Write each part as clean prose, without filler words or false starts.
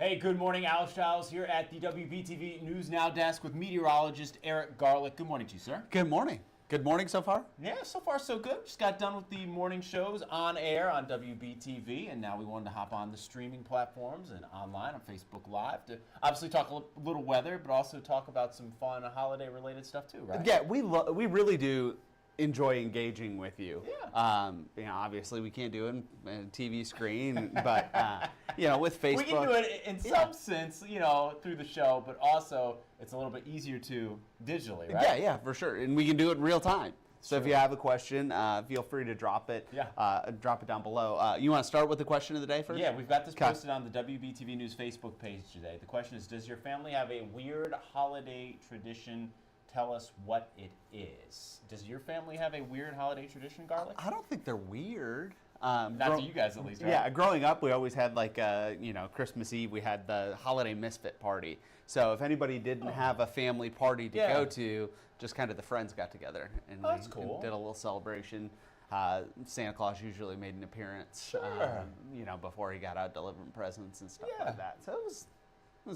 Hey, good morning. Al Stiles here at the WBTV News Now desk with meteorologist Eric Garlick. Good morning to you, sir. Good morning. Good morning so far? Yeah, so far so good. Just got done with the morning shows on air on WBTV, and now we wanted to hop on the streaming platforms and online on Facebook Live to obviously talk a little weather, but also talk about some fun holiday-related stuff too, right? Yeah, we really do enjoy engaging with you. Yeah. Obviously we can't do it on a TV screen, but with Facebook, we can do it in some sense, through the show, but also it's a little bit easier to digitally, right? Yeah, for sure, and we can do it in real time. So if you have a question, feel free to drop it. Drop it down below. You want to start with the question of the day first? Yeah, we've got this posted on the WBTV News Facebook page today. The question is, does your family have a weird holiday tradition? Tell us what it is. Does your family have a weird holiday tradition, Garlic? I don't think they're weird. Not to you guys, at least, right? Yeah, growing up, we always had Christmas Eve, we had the holiday misfit party. So if anybody didn't have a family party to go to, just kind of the friends got together and that's cool. Did a little celebration. Santa Claus usually made an appearance, before he got out delivering presents and stuff like that. So it was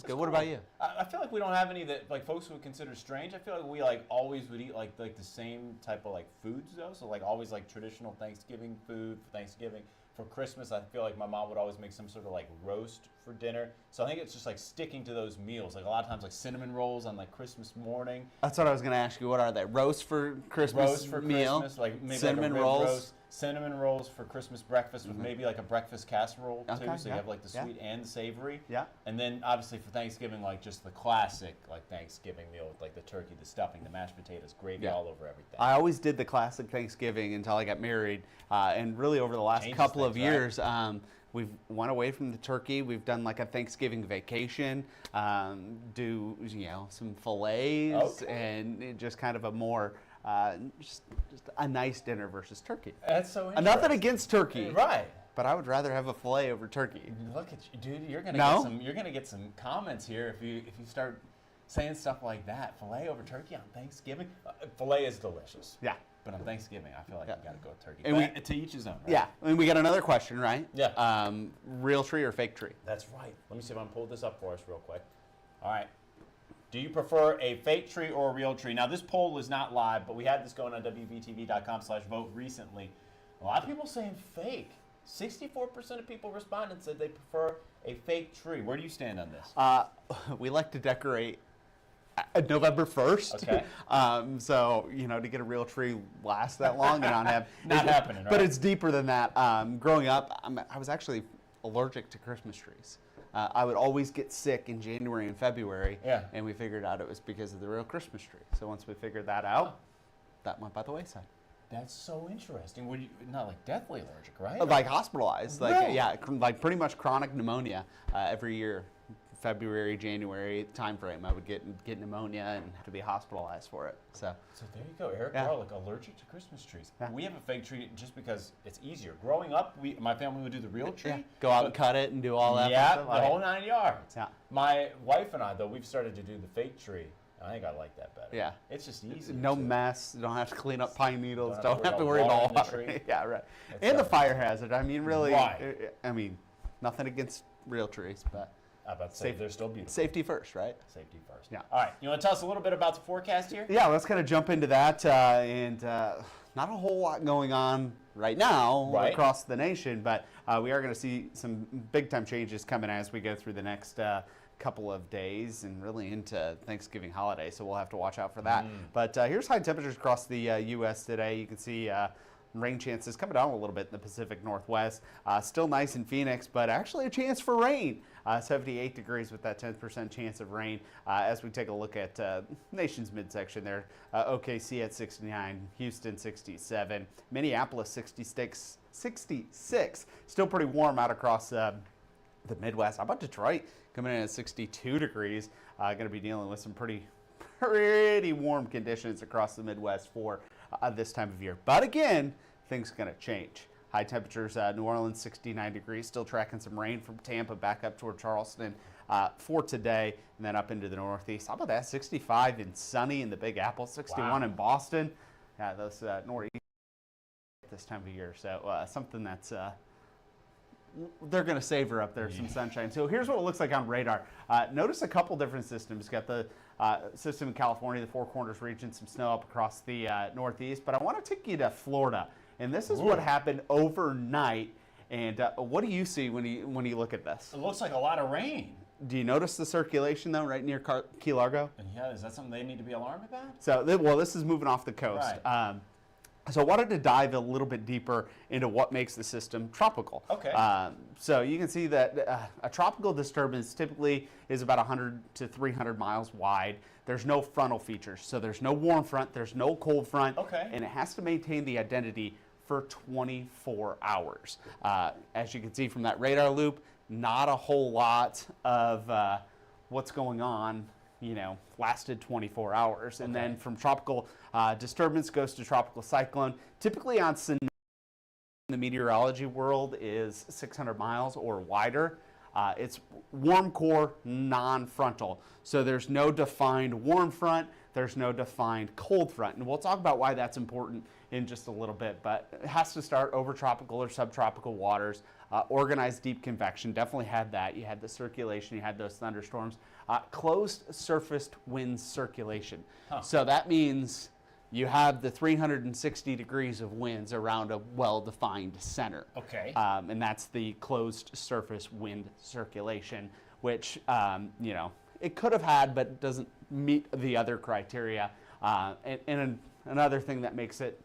good. Cool. What about you? I feel like we don't have any that folks would consider strange. I feel like we always would eat like the same type of foods though. So always traditional Thanksgiving food for Thanksgiving. For Christmas, I feel like my mom would always make some sort of roast for dinner. So I think it's just sticking to those meals. A lot of times cinnamon rolls on Christmas morning. That's what I was going to ask you. What are they? Roast for Christmas Roast for meal? Christmas, maybe cinnamon a rib rolls. Roast. Cinnamon rolls for Christmas breakfast with maybe a breakfast casserole too. So you have the sweet and the savory. Yeah. And then obviously for Thanksgiving, just the classic Thanksgiving meal with the turkey, the stuffing, the mashed potatoes, gravy all over everything. I always did the classic Thanksgiving until I got married, and really over the last couple of years, we've went away from the turkey. We've done a Thanksgiving vacation, do some fillets, and just kind of a more just a nice dinner versus turkey. That's so interesting. Nothing against turkey, right? But I would rather have a fillet over turkey. Look at you, dude. You're gonna get some comments here if you start saying stuff like that. Fillet over turkey on Thanksgiving. Fillet is delicious. Yeah. But on Thanksgiving, I feel like you got to go with turkey. And to each his own, right? Yeah. And we got another question, right? Yeah. Real tree or fake tree? That's right. Let me see if I can pull this up for us real quick. All right. Do you prefer a fake tree or a real tree? Now, this poll is not live, but we had this going on WBTV.com/vote recently. A lot of people saying fake. 64% of people responded said they prefer a fake tree. Where do you stand on this? We like to decorate November 1st. Okay. So, to get a real tree last that long and not have... Not happening, right? But it's deeper than that. Growing up, I was actually allergic to Christmas trees. I would always get sick in January and February, and we figured out it was because of the real Christmas tree. So once we figured that out, that went by the wayside. That's so interesting. Were you not deathly allergic, right? Hospitalized. Really? Yeah, pretty much chronic pneumonia every year. February, January time frame, I would get pneumonia and have to be hospitalized for it. So there you go, Eric Garlick, allergic to Christmas trees. Yeah. We have a fake tree just because it's easier. Growing up, my family would do the real tree. Yeah. Go out and cut it and do all that. Yeah, the whole 9 yards. Yeah. My wife and I, though, we've started to do the fake tree. I think I like that better. Yeah. It's just easy. No mess. You don't have to clean up pine needles. Don't have to worry about water. Yeah, right. And the fire hazard. I mean, really. Right. Nothing against real trees, but. I'm about to say they're still beautiful. Safety first, right? Safety first. Yeah. All right. You want to tell us a little bit about the forecast here? Yeah, let's kind of jump into that. Not a whole lot going on right now across the nation, but we are going to see some big-time changes coming as we go through the next couple of days and really into Thanksgiving holiday, so we'll have to watch out for that. But here's high temperatures across the U.S. today. You can see rain chances coming down a little bit in the Pacific Northwest. Still nice in Phoenix, but actually a chance for rain. 78 degrees with that 10% chance of rain. As we take a look at nation's midsection there, OKC at 69, Houston 67, Minneapolis 66. Still pretty warm out across the Midwest. How about Detroit coming in at 62 degrees? Going to be dealing with some pretty warm conditions across the Midwest for this time of year. But again, things are going to change. High temperatures, New Orleans 69 degrees, still tracking some rain from Tampa back up toward Charleston for today, and then up into the Northeast. How about that? 65 and sunny in the Big Apple, 61 in Boston. Yeah, those Northeast this time of year. So something that's they're going to savor up there some sunshine. So here's what it looks like on radar. Notice a couple different systems. Got the system in California, the Four Corners region, some snow up across the Northeast. But I want to take you to Florida, and this is what happened overnight. And what do you see when you look at this? It looks like a lot of rain. Do you notice the circulation though, right near Key Largo? Yeah, is that something they need to be alarmed about? So, well, this is moving off the coast. Right. So I wanted to dive a little bit deeper into what makes the system tropical. Okay. So you can see that a tropical disturbance typically is about 100 to 300 miles wide. There's no frontal features, so there's no warm front, there's no cold front, and it has to maintain the identity for 24 hours. As you can see from that radar loop, not a whole lot of what's going on, lasted 24 hours. And then from tropical disturbance goes to tropical cyclone. Typically on the meteorology world is 600 miles or wider. It's warm core, non-frontal. So there's no defined warm front, there's no defined cold front. And we'll talk about why that's important in just a little bit, but it has to start over tropical or subtropical waters. Organized deep convection, definitely had that. You had the circulation, you had those thunderstorms. Closed surfaced wind circulation. So that means you have the 360 degrees of winds around a well-defined center. Okay. And that's the closed surface wind circulation, which, it could have had, but doesn't meet the other criteria. And another thing that makes it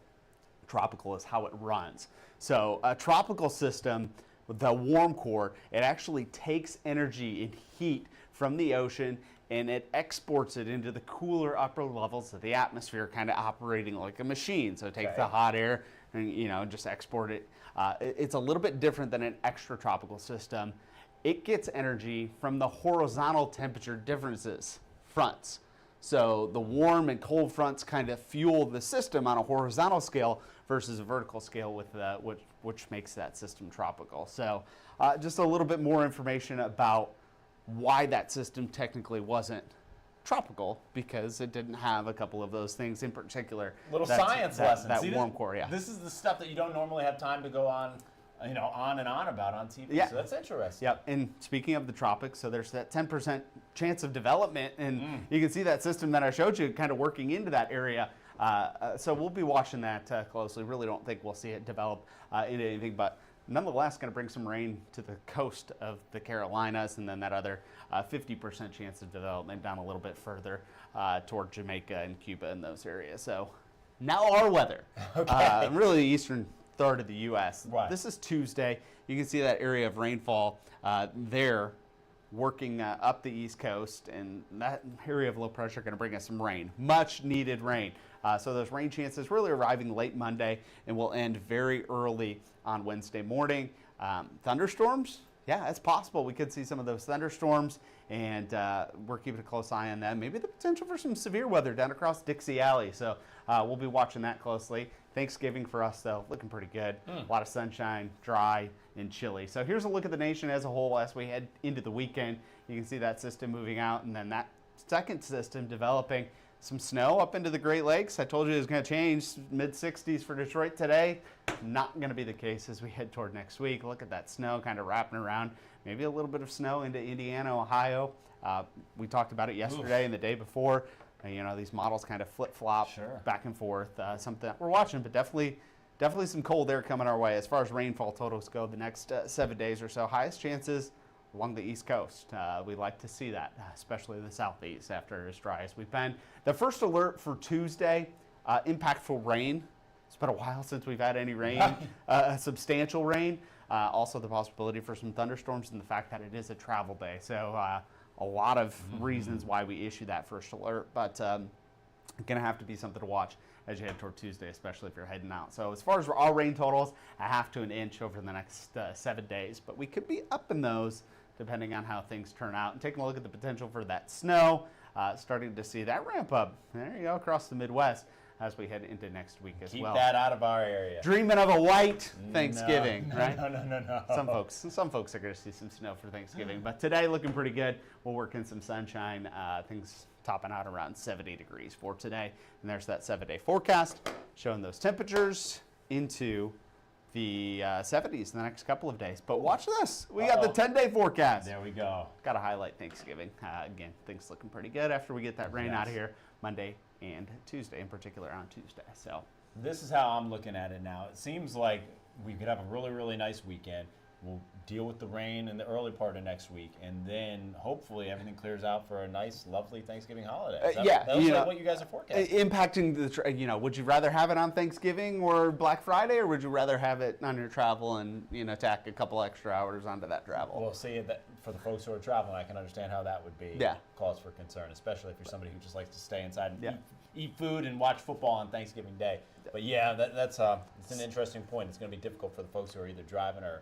tropical is how it runs. So a tropical system, the warm core, it actually takes energy and heat from the ocean and it exports it into the cooler upper levels of the atmosphere, kind of operating like a machine. So take the hot air and just export it. It's a little bit different than an extratropical system. It gets energy from the horizontal temperature differences, fronts. So the warm and cold fronts kind of fuel the system on a horizontal scale versus a vertical scale with which makes that system tropical. So just a little bit more information about why that system technically wasn't tropical, because it didn't have a couple of those things in particular. Little science lesson. That warm core, yeah. This is the stuff that you don't normally have time to go on, on and on about on TV. Yeah. So that's interesting. Yep. And speaking of the tropics, so there's that 10% chance of development, and you can see that system that I showed you kind of working into that area. So we'll be watching that closely. Really don't think we'll see it develop into anything, but nonetheless, going to bring some rain to the coast of the Carolinas, and then that other 50% chance of development down a little bit further toward Jamaica and Cuba and those areas. So now our weather. Really the eastern third of the U.S. Right. This is Tuesday. You can see that area of rainfall there working up the East Coast, and that area of low pressure going to bring us some rain, much needed rain. So those rain chances really arriving late Monday and will end very early on Wednesday morning. Thunderstorms, yeah, it's possible. We could see some of those thunderstorms, and we're keeping a close eye on them. Maybe the potential for some severe weather down across Dixie Alley. So we'll be watching that closely. Thanksgiving for us, though, looking pretty good. A lot of sunshine, dry, and chilly. So here's a look at the nation as a whole as we head into the weekend. You can see that system moving out, and then that second system developing. Some snow up into the Great Lakes. I told you it was going to change, mid-60s for Detroit today. Not going to be the case as we head toward next week. Look at that snow kind of wrapping around. Maybe a little bit of snow into Indiana, Ohio. We talked about it yesterday and the day before. These models kind of flip-flop back and forth. Something that we're watching, but definitely some cold air coming our way. As far as rainfall totals go, the next 7 days or so, highest chances along the East Coast. We like to see that, especially the Southeast after as dry as we've been. The first alert for Tuesday, impactful rain. It's been a while since we've had any rain, substantial rain. Also the possibility for some thunderstorms and the fact that it is a travel day. So a lot of reasons why we issue that first alert, but going to have to be something to watch as you head toward Tuesday, especially if you're heading out. So as far as our rain totals, a half to an inch over the next 7 days, but we could be up in those depending on how things turn out. And taking a look at the potential for that snow, starting to see that ramp up. There you go, across the Midwest as we head into next week as well. Keep that out of our area. Dreaming of a white Thanksgiving, right? No. Some folks are going to see some snow for Thanksgiving, but today looking pretty good. We'll work in some sunshine. Things topping out around 70 degrees for today. And there's that 7-day forecast showing those temperatures into the 70s the next couple of days. But watch this. We got the 10-day forecast. There we go. Got to highlight Thanksgiving. Again, things looking pretty good after we get that rain out of here Monday and Tuesday, in particular on Tuesday. So this is how I'm looking at it now. It seems like we could have a really, really nice weekend. We'll deal with the rain in the early part of next week, and then hopefully everything clears out for a nice, lovely Thanksgiving holiday. That was like what you guys are forecasting. Impacting the, would you rather have it on Thanksgiving or Black Friday, or would you rather have it on your travel and, tack a couple extra hours onto that travel? Well, see, that for the folks who are traveling, I can understand how that would be cause for concern, especially if you're somebody who just likes to stay inside and eat food and watch football on Thanksgiving Day. But yeah, that's it's an interesting point. It's going to be difficult for the folks who are either driving or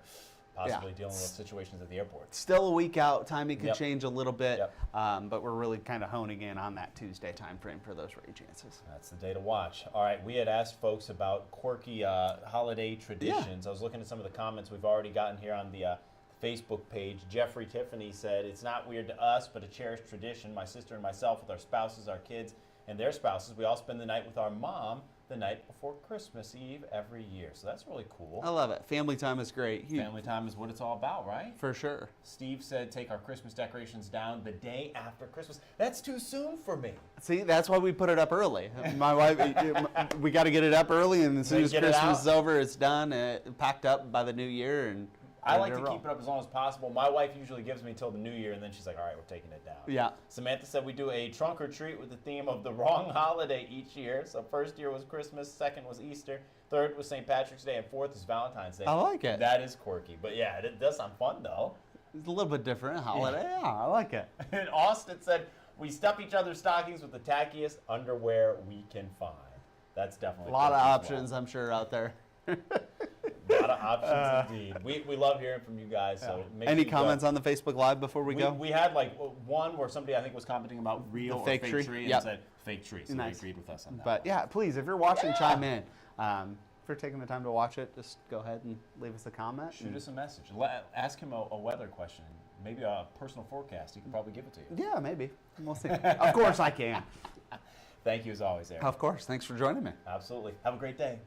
possibly dealing with situations at the airport. Still a week out. Timing could change a little bit, but we're really kind of honing in on that Tuesday time frame for those rain chances. That's the day to watch. All right, we had asked folks about quirky holiday traditions. I was looking at some of the comments we've already gotten here on the Facebook page. Jeffrey Tiffany said, "It's not weird to us, but a cherished tradition. My sister and myself, with our spouses, our kids, and their spouses, we all spend the night with our mom the night before Christmas Eve every year." So that's really cool. I love it. Family time is great. Family time is what it's all about, right? For sure. Steve said, "Take our Christmas decorations down the day after Christmas." That's too soon for me. See, that's why we put it up early. My wife, we got to get it up early, and as soon as Christmas is over, it's done, packed up by the new year, and I like to keep it up as long as possible. My wife usually gives me till the new year, and then she's like, all right, we're taking it down. Yeah. Samantha said we do a trunk or treat with the theme of the wrong holiday each year. So first year was Christmas, second was Easter, third was St. Patrick's Day, and fourth is Valentine's Day. I like it. That is quirky. But yeah, it does sound fun, though. It's a little bit different holiday. Yeah, I like it. And Austin said, we stuff each other's stockings with the tackiest underwear we can find. That's definitely a lot of options, I'm sure, out there. A lot of options indeed. We love hearing from you guys. So any comments on the Facebook Live before we go? We had like one where somebody I think was commenting about real or fake tree and said fake tree. So they agreed with us on that. But yeah, please, if you're watching, chime in. If you're taking the time to watch it, just go ahead and leave us a comment. Shoot us a message. Ask him a weather question. Maybe a personal forecast. He could probably give it to you. Yeah, maybe. We'll see. Of course I can. Thank you as always, Eric. Of course. Thanks for joining me. Absolutely. Have a great day.